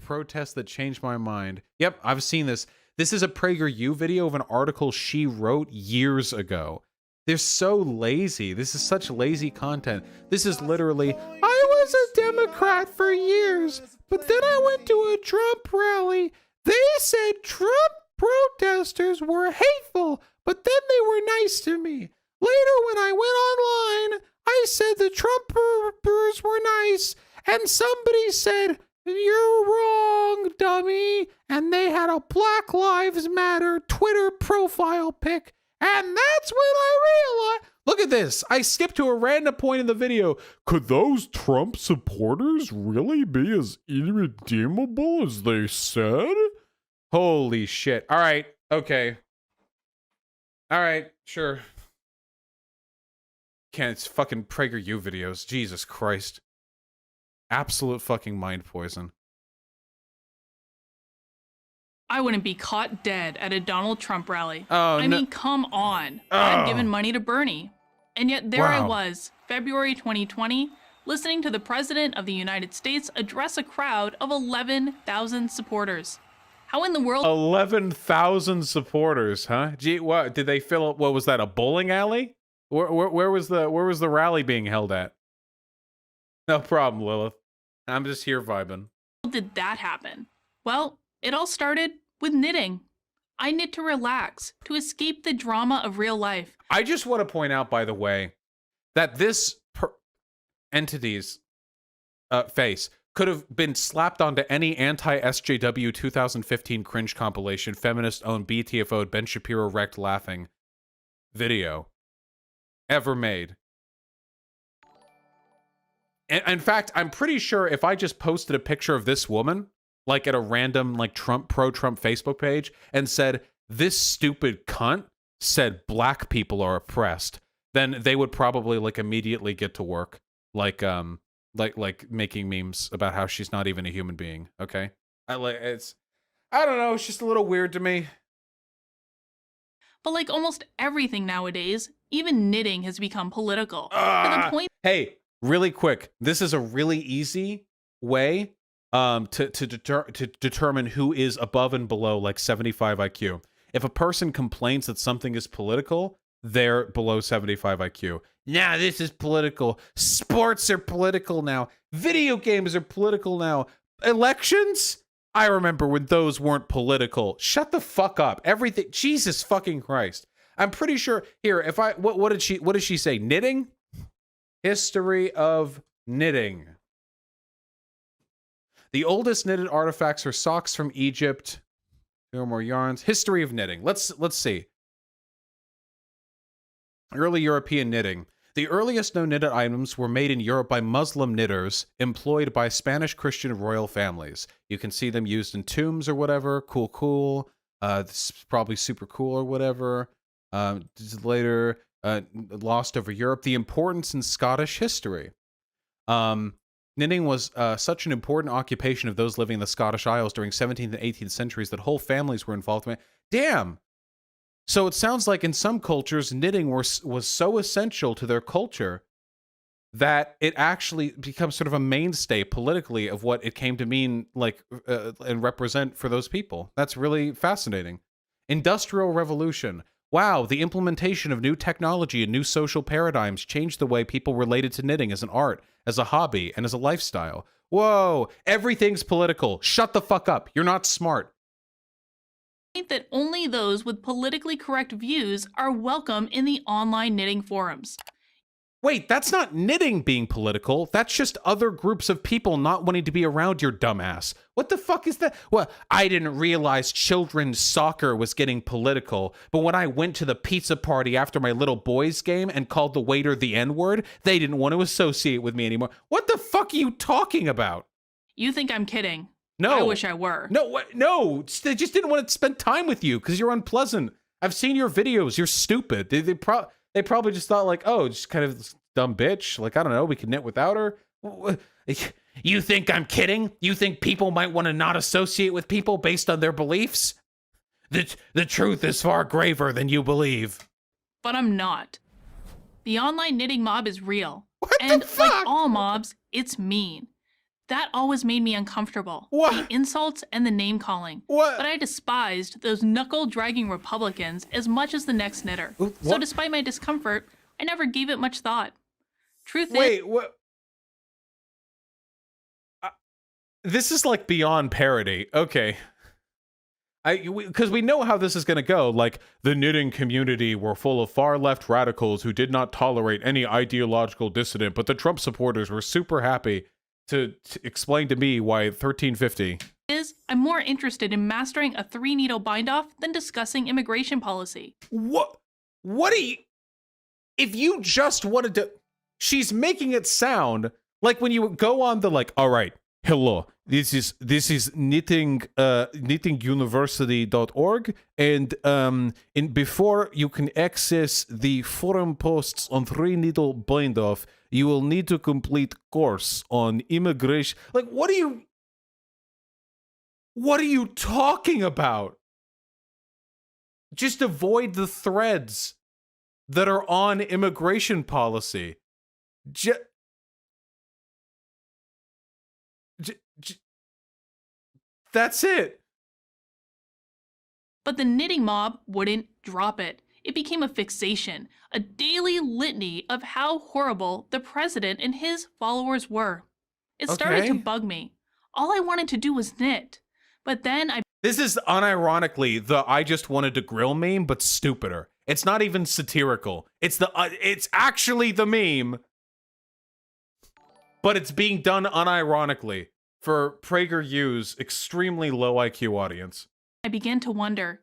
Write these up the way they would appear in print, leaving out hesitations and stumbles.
protest that changed my mind. Yep, I've seen this. This is a Prageru video of an article she wrote years ago. They're so lazy. This is such lazy content. This is literally, I was a Democrat for years, but then I went to a Trump rally. They said Trump protesters were hateful, but then they were nice to me. Later, when I went online, I said the Trumpers were nice, and somebody said, you're wrong, dummy. And they had a Black Lives Matter Twitter profile pic. And that's when I realized, look at this. I skipped to a random point in the video. Could those Trump supporters really be as irredeemable as they said? Holy shit. All right. Okay. All right. Sure. Can't, it's fucking Prageru videos. Jesus Christ. Absolute fucking mind poison. I wouldn't be caught dead at a Donald Trump rally. Oh, I mean, come on. I've given money to Bernie. And yet there I was, February 2020, listening to the President of the United States address a crowd of 11,000 supporters. How in the world? 11,000 supporters, huh? Gee, what did they fill? What was that? A bowling alley? Where was the rally being held at? No problem, Lilith. I'm just here vibing. How did that happen? Well, it all started with knitting. I knit to relax, to escape the drama of real life. I just want to point out, by the way, that this entity's face could have been slapped onto any anti-SJW 2015 cringe compilation, feminist-owned, BTFO'd, Ben Shapiro wrecked laughing video ever made. In fact, I'm pretty sure if I just posted a picture of this woman, like at a random, like pro-Trump Facebook page, and said, this stupid cunt said black people are oppressed, then they would probably like immediately get to work, like making memes about how she's not even a human being. Okay, I don't know, it's just a little weird to me. But like almost everything nowadays, even knitting has become political. To the point. Hey, really quick, this is a really easy way to determine who is above and below like 75 IQ. If a person complains that something is political, they're below 75 IQ. Now this is political. Sports are political now. Video games are political now. Elections? I remember when those weren't political. Shut the fuck up. Everything. Jesus fucking Christ. I'm pretty sure here, if I what did she say? Knitting? History of knitting. The oldest knitted artifacts are socks from Egypt. There are more yarns. History of knitting. Let's see. Early European knitting. The earliest known knitted items were made in Europe by Muslim knitters employed by Spanish Christian royal families. You can see them used in tombs or whatever. Cool. This is probably super cool or whatever. Later, lost over Europe. The importance in Scottish history. Knitting was such an important occupation of those living in the Scottish Isles during 17th and 18th centuries that whole families were involved in it. Damn! So it sounds like in some cultures, knitting was so essential to their culture that it actually becomes sort of a mainstay politically of what it came to mean, like, and represent for those people. That's really fascinating. Industrial Revolution. Wow, the implementation of new technology and new social paradigms changed the way people related to knitting as an art, as a hobby, and as a lifestyle. Whoa, everything's political. Shut the fuck up. You're not smart. That only those with politically correct views are welcome in the online knitting forums. Wait, that's not knitting being political. That's just other groups of people not wanting to be around your dumbass. What the fuck is that? Well, I didn't realize children's soccer was getting political, but when I went to the pizza party after my little boys game and called the waiter the N-word, they didn't want to associate with me anymore. What the fuck are you talking about? You think I'm kidding? No. I wish I were. No, what? No, they just didn't want to spend time with you because you're unpleasant. I've seen your videos. You're stupid. They probably just thought like, oh, just kind of this dumb bitch. Like, I don't know, we can knit without her. You think I'm kidding? You think people might want to not associate with people based on their beliefs? The truth is far graver than you believe. But I'm not. The online knitting mob is real. What and the fuck? like all mobs, it's mean. That always made me uncomfortable. What? The insults and the name calling. What? But I despised those knuckle-dragging Republicans as much as the next knitter. So despite my discomfort, I never gave it much thought. Truth is... Wait, what? This is like beyond parody. Okay. Because we know how this is going to go. Like, the knitting community were full of far-left radicals who did not tolerate any ideological dissident, but the Trump supporters were super happy to explain to me why 1350. I'm more interested in mastering a 3-needle bind-off than discussing immigration policy. What do you... If you just wanted to... She's making it sound like when you go on the, like, all right, hello, this is knittinguniversity.org, and before you can access the forum posts on 3-needle bind-off, you will need to complete course on immigration. Like, what are you talking about? Just avoid the threads that are on immigration policy. That's it. But the knitting mob wouldn't drop it. It became a fixation, a daily litany of how horrible the president and his followers were. It started to bug me. All I wanted to do was knit. But then This is unironically the I just wanted to grill meme, but stupider. It's not even satirical. It's actually the meme, but it's being done unironically for PragerU's extremely low IQ audience. I began to wonder,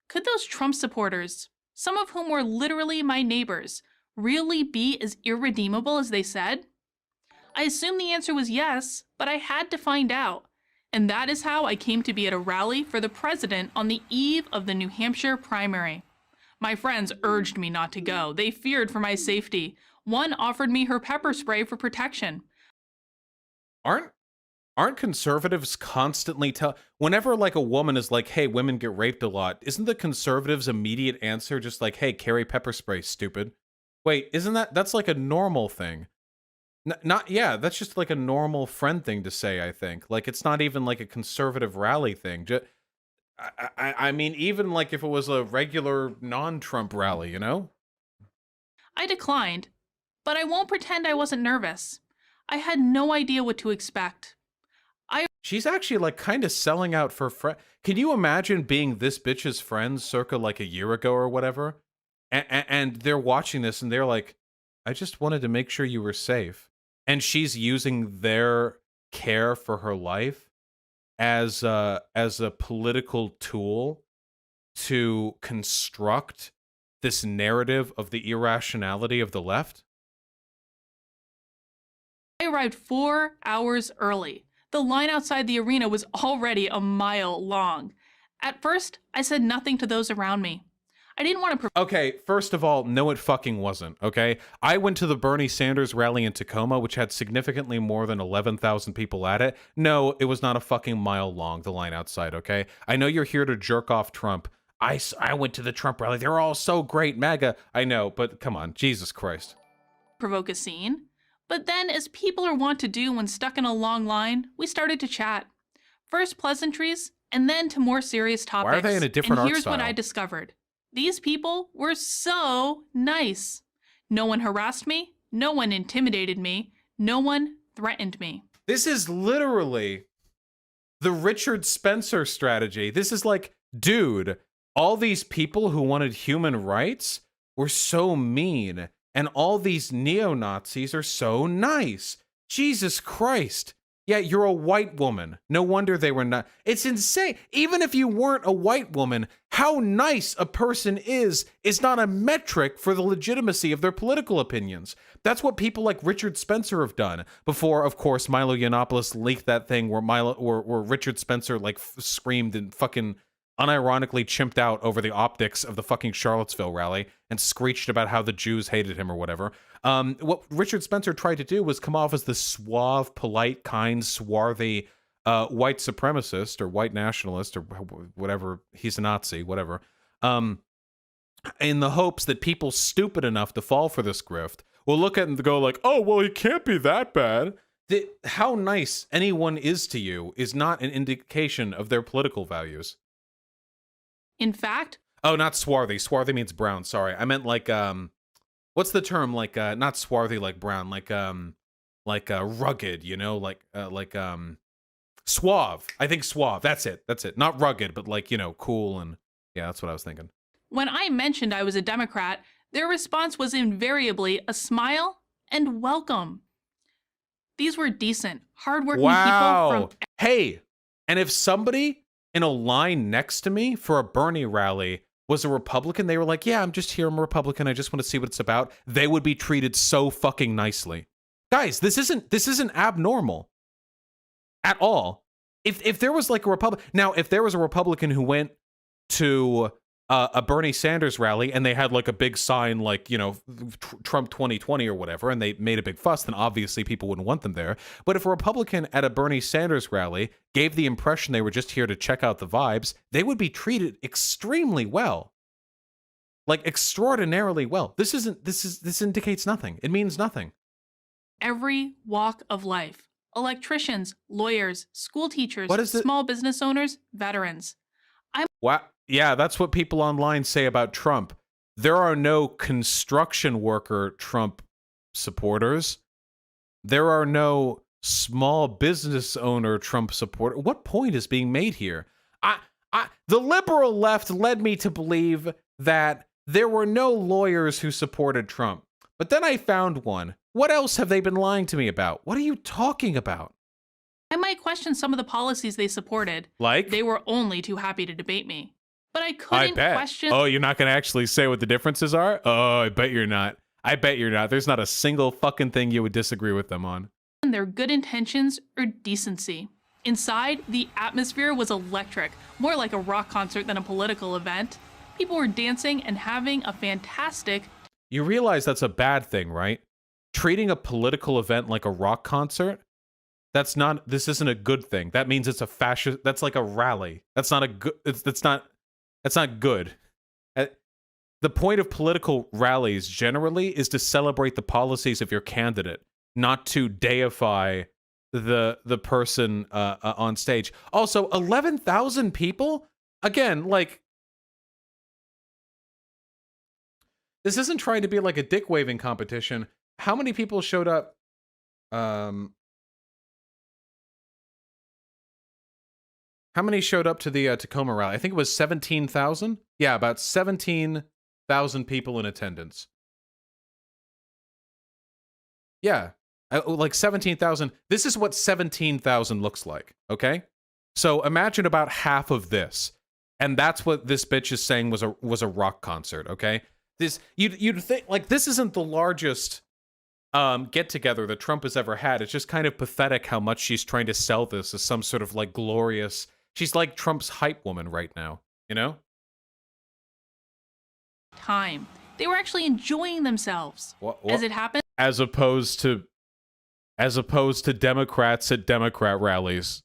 could those Trump supporters, some of whom were literally my neighbors, really be as irredeemable as they said? I assumed the answer was yes, but I had to find out. And that is how I came to be at a rally for the president on the eve of the New Hampshire primary. My friends urged me not to go. They feared for my safety. One offered me her pepper spray for protection. Aren't conservatives constantly whenever like a woman is like, hey, women get raped a lot, isn't the conservatives' immediate answer just like, hey, carry pepper spray, stupid? Wait, that's like a normal thing? That's just like a normal friend thing to say, I think. Like, it's not even like a conservative rally thing. I mean, even like if it was a regular non-Trump rally, you know? I declined, but I won't pretend I wasn't nervous. I had no idea what to expect. She's actually like kind of selling out for Can you imagine being this bitch's friend circa like a year ago or whatever? And they're watching this and they're like, I just wanted to make sure you were safe. And she's using their care for her life as a political tool to construct this narrative of the irrationality of the left. I arrived 4 hours early. The line outside the arena was already a mile long. At first, I said nothing to those around me. I didn't want to... Okay, first of all, no it fucking wasn't, okay? I went to the Bernie Sanders rally in Tacoma, which had significantly more than 11,000 people at it. No, it was not a fucking mile long, the line outside, okay? I know you're here to jerk off Trump. I went to the Trump rally. They're all so great, MAGA. I know, but come on, Jesus Christ. Provoke a scene. But then, as people are wont to do when stuck in a long line, we started to chat. First pleasantries, and then to more serious topics. Why are they in a different art And here's style? what I discovered. These people were so nice. No one harassed me. No one intimidated me. No one threatened me. This is literally the Richard Spencer strategy. This is like, dude, all these people who wanted human rights were so mean. And all these neo-Nazis are so nice. Jesus Christ. Yeah, you're a white woman. No wonder they were not. It's insane. Even if you weren't a white woman, how nice a person is not a metric for the legitimacy of their political opinions. That's what people like Richard Spencer have done. Before, of course, Milo Yiannopoulos leaked that thing where Richard Spencer like screamed and fucking unironically chimped out over the optics of the fucking Charlottesville rally and screeched about how the Jews hated him or whatever. What Richard Spencer tried to do was come off as the suave, polite, kind, swarthy white supremacist or white nationalist or whatever. He's a Nazi, whatever. In the hopes that people stupid enough to fall for this grift will look at it and go like, oh, well, he can't be that bad. how nice anyone is to you is not an indication of their political values. In fact, oh, not swarthy. Swarthy means brown. Sorry, I meant like what's the term? Like not swarthy like brown. Like rugged. You know, like suave. I think suave. That's it. That's it. Not rugged, but like, you know, cool and yeah, that's what I was thinking. when I mentioned I was a Democrat, their response was invariably a smile and welcome. These were decent, hardworking people from... Hey, and if somebody in a line next to me for a Bernie rally was a Republican, they were like, yeah, I'm just here, I'm a Republican, I just want to see what it's about, they would be treated so fucking nicely. Guys, this isn't abnormal at all. If there was like a Republican... Now, if there was a Republican who went to a Bernie Sanders rally and they had like a big sign like, you know, Trump 2020 or whatever, and they made a big fuss, then obviously people wouldn't want them there. But if a Republican at a Bernie Sanders rally gave the impression they were just here to check out the vibes, they would be treated extremely well. Like extraordinarily well. This indicates nothing. It means nothing. Every walk of life. Electricians, lawyers, school teachers, What is it? Small business owners, veterans. Wow. Yeah, that's what people online say about Trump. There are no construction worker Trump supporters. There are no small business owner Trump supporter. What point is being made here? The liberal left led me to believe that there were no lawyers who supported Trump. But then I found one. What else have they been lying to me about? What are you talking about? I might question some of the policies they supported. Like? They were only too happy to debate me. But I couldn't question... Oh, you're not going to actually say what the differences are? Oh, I bet you're not. I bet you're not. There's not a single fucking thing you would disagree with them on. their good intentions or decency. Inside, the atmosphere was electric, more like a rock concert than a political event. People were dancing and having a fantastic... You realize that's a bad thing, right? Treating a political event like a rock concert? This isn't a good thing. That means it's a fascist, that's like a rally. That's not a good, that's not good. The point of political rallies generally is to celebrate the policies of your candidate, not to deify the person on stage. Also, 11,000 people? Again, like, this isn't trying to be like a dick waving competition. How many people showed up? How many showed up to the Tacoma rally? I think it was 17,000. Yeah, about 17,000 people in attendance. Yeah, like 17,000. This is what 17,000 looks like, okay? So imagine about half of this. And that's what this bitch is saying was a rock concert, okay? This you'd think, like, this isn't the largest get-together that Trump has ever had. It's just kind of pathetic how much she's trying to sell this as some sort of, like, glorious... She's like Trump's hype woman right now, you know? Time. They were actually enjoying themselves. What? As it happened... As opposed to Democrats at Democrat rallies.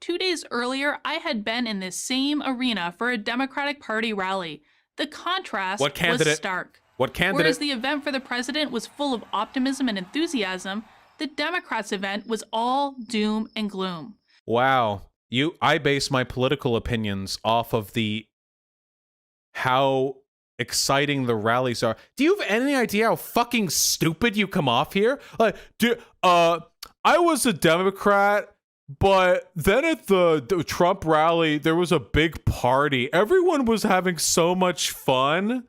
2 days earlier, I had been in this same arena for a Democratic Party rally. The contrast was stark. What candidate? Whereas the event for the president was full of optimism and enthusiasm, the Democrats' event was all doom and gloom. Wow. I base my political opinions off of how exciting the rallies are. Do you have any idea how fucking stupid you come off here? Like, I was a Democrat, but then at the Trump rally, there was a big party. Everyone was having so much fun.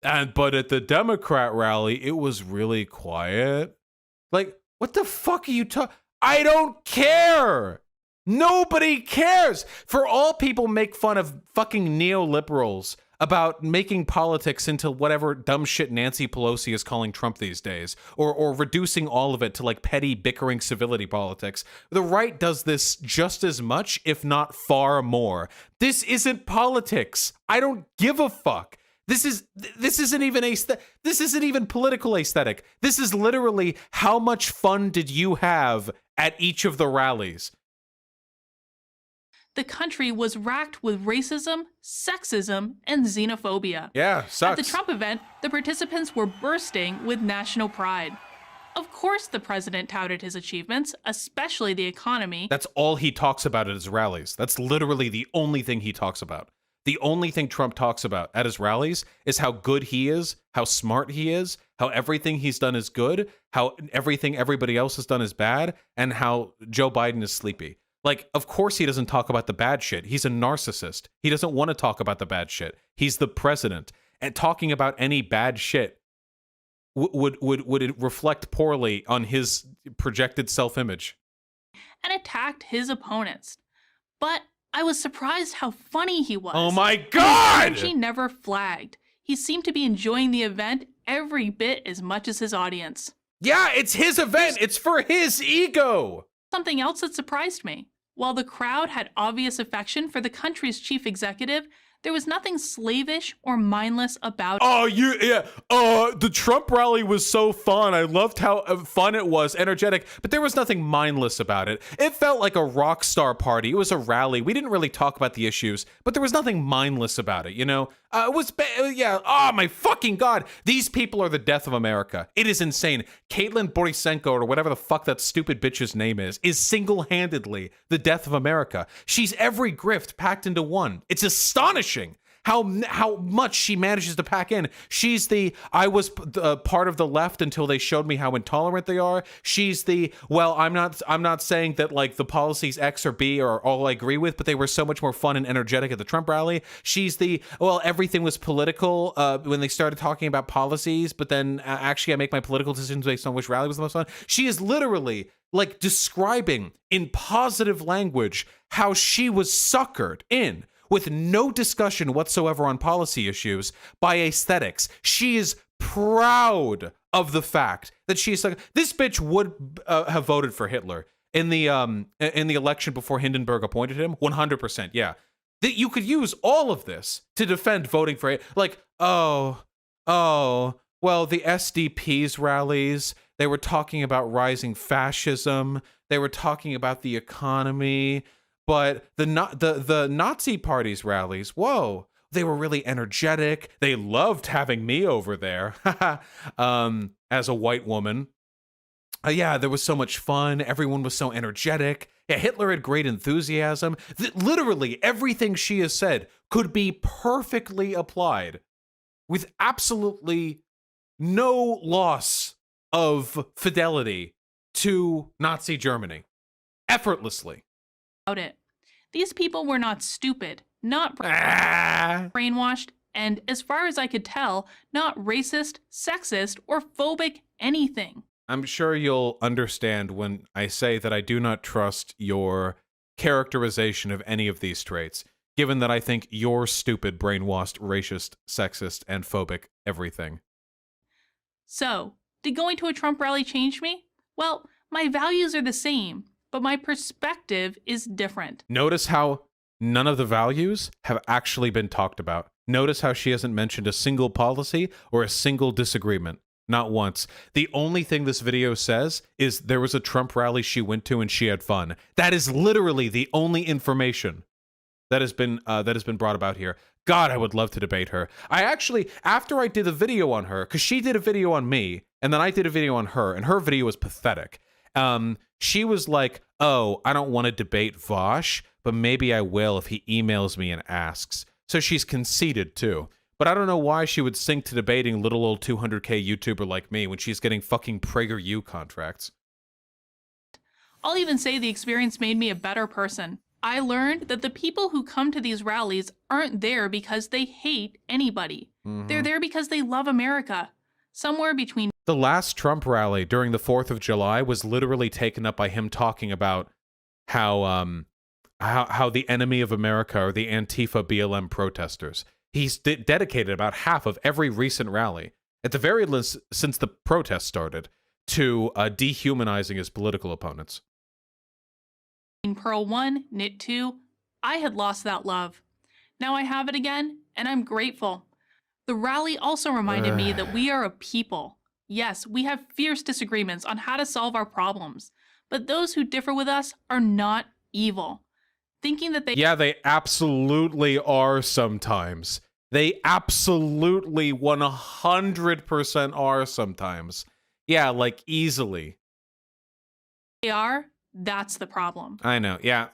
But at the Democrat rally, it was really quiet. Like, what the fuck are you talking? I don't care. Nobody cares. For all people make fun of fucking neoliberals about making politics into whatever dumb shit Nancy Pelosi is calling Trump these days, or reducing all of it to like petty bickering civility politics. The right does this just as much, if not far more. This isn't politics. I don't give a fuck. This isn't even political aesthetic. This is literally how much fun did you have at each of the rallies? The country was racked with racism, sexism, and xenophobia. Yeah, sucks. At the Trump event, the participants were bursting with national pride. Of course, the president touted his achievements, especially the economy. That's all he talks about at his rallies. That's literally the only thing he talks about. The only thing Trump talks about at his rallies is how good he is, how smart he is, how everything he's done is good, how everything everybody else has done is bad, and how Joe Biden is sleepy. Like, of course he doesn't talk about the bad shit. He's a narcissist. He doesn't want to talk about the bad shit. He's the president. And talking about any bad shit would it reflect poorly on his projected self-image. And attacked his opponents. But I was surprised how funny he was. Oh my God! His energy never flagged. He seemed to be enjoying the event every bit as much as his audience. Yeah, it's his event. It's for his ego. Something else that surprised me. While the crowd had obvious affection for the country's chief executive, there was nothing slavish or mindless about it. The Trump rally was so fun. I loved how fun it was, energetic, but there was nothing mindless about it. It felt like a rock star party. It was a rally. We didn't really talk about the issues, but there was nothing mindless about it, you know? Oh my fucking God. These people are the death of America. It is insane. Caitlin Borisenko, or whatever the fuck that stupid bitch's name is single-handedly the death of America. She's every grift packed into one. It's astonishing how much she manages to pack in. She's I was part of the left until they showed me how intolerant they are. She's I'm not saying that like the policies X or B are all I agree with, but they were so much more fun and energetic at the Trump rally. She's everything was political when they started talking about policies, but then actually I make my political decisions based on which rally was the most fun. She is literally like describing in positive language how she was suckered in with no discussion whatsoever on policy issues by aesthetics. She is proud of the fact that she's like, this bitch would have voted for Hitler in the election before Hindenburg appointed him. 100%, yeah. That you could use all of this to defend voting for it. Like, well, the SDP's rallies, they were talking about rising fascism. They were talking about the economy. But the Nazi Party's rallies, whoa, they were really energetic. They loved having me over there as a white woman. Yeah, there was so much fun. Everyone was so energetic. Yeah, Hitler had great enthusiasm. Literally everything she has said could be perfectly applied with absolutely no loss of fidelity to Nazi Germany. Effortlessly. About it. These people were not stupid, not brainwashed, and as far as I could tell, not racist, sexist, or phobic anything. I'm sure you'll understand when I say that I do not trust your characterization of any of these traits, given that I think you're stupid, brainwashed, racist, sexist, and phobic everything. So, did going to a Trump rally change me? Well, my values are the same, but my perspective is different. Notice how none of the values have actually been talked about. Notice how she hasn't mentioned a single policy or a single disagreement. Not once. The only thing this video says is there was a Trump rally she went to and she had fun. That is literally the only information that has been brought about here. God, I would love to debate her. I actually, after I did a video on her, because she did a video on me, and then I did a video on her, and her video was pathetic. She was like, oh, I don't want to debate Vaush, but maybe I will if he emails me and asks. So she's conceited too. But I don't know why she would sink to debating little old 200K YouTuber like me when she's getting fucking Prageru contracts. I'll even say the experience made me a better person. I learned that the people who come to these rallies aren't there because they hate anybody. They're there because they love America. Somewhere between... The last Trump rally during the 4th of July was literally taken up by him talking about how the enemy of America are the Antifa BLM protesters. He's dedicated about half of every recent rally, at the very least since the protests started, to dehumanizing his political opponents. Pearl 1, Knit 2, I had lost that love. Now I have it again, and I'm grateful. The rally also reminded me that we are a people. Yes, we have fierce disagreements on how to solve our problems, but those who differ with us are not evil. Thinking that they... Yeah, they absolutely are sometimes. They absolutely 100% are sometimes. Yeah, like easily. They are. That's the problem. I know. Yeah.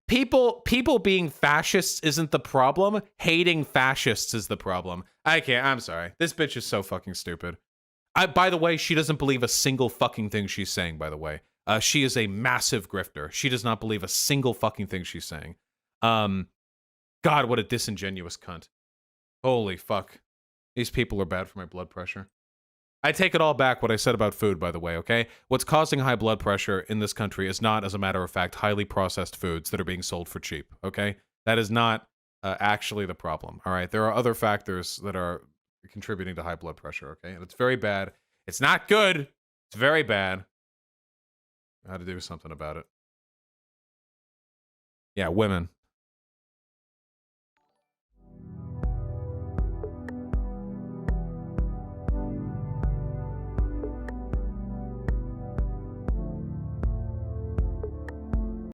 People being fascists isn't the problem. Hating fascists is the problem. I'm sorry. This bitch is so fucking stupid. By the way, she doesn't believe a single fucking thing she's saying, by the way. She is a massive grifter. She does not believe a single fucking thing she's saying. God, what a disingenuous cunt. Holy fuck. These people are bad for my blood pressure. I take it all back what I said about food, by the way, okay? What's causing high blood pressure in this country is not, as a matter of fact, highly processed foods that are being sold for cheap, okay? That is not actually the problem, all right? There are other factors that are contributing to high blood pressure, okay? And it's very bad. It's not good. It's very bad. I had to do something about it. Yeah, women.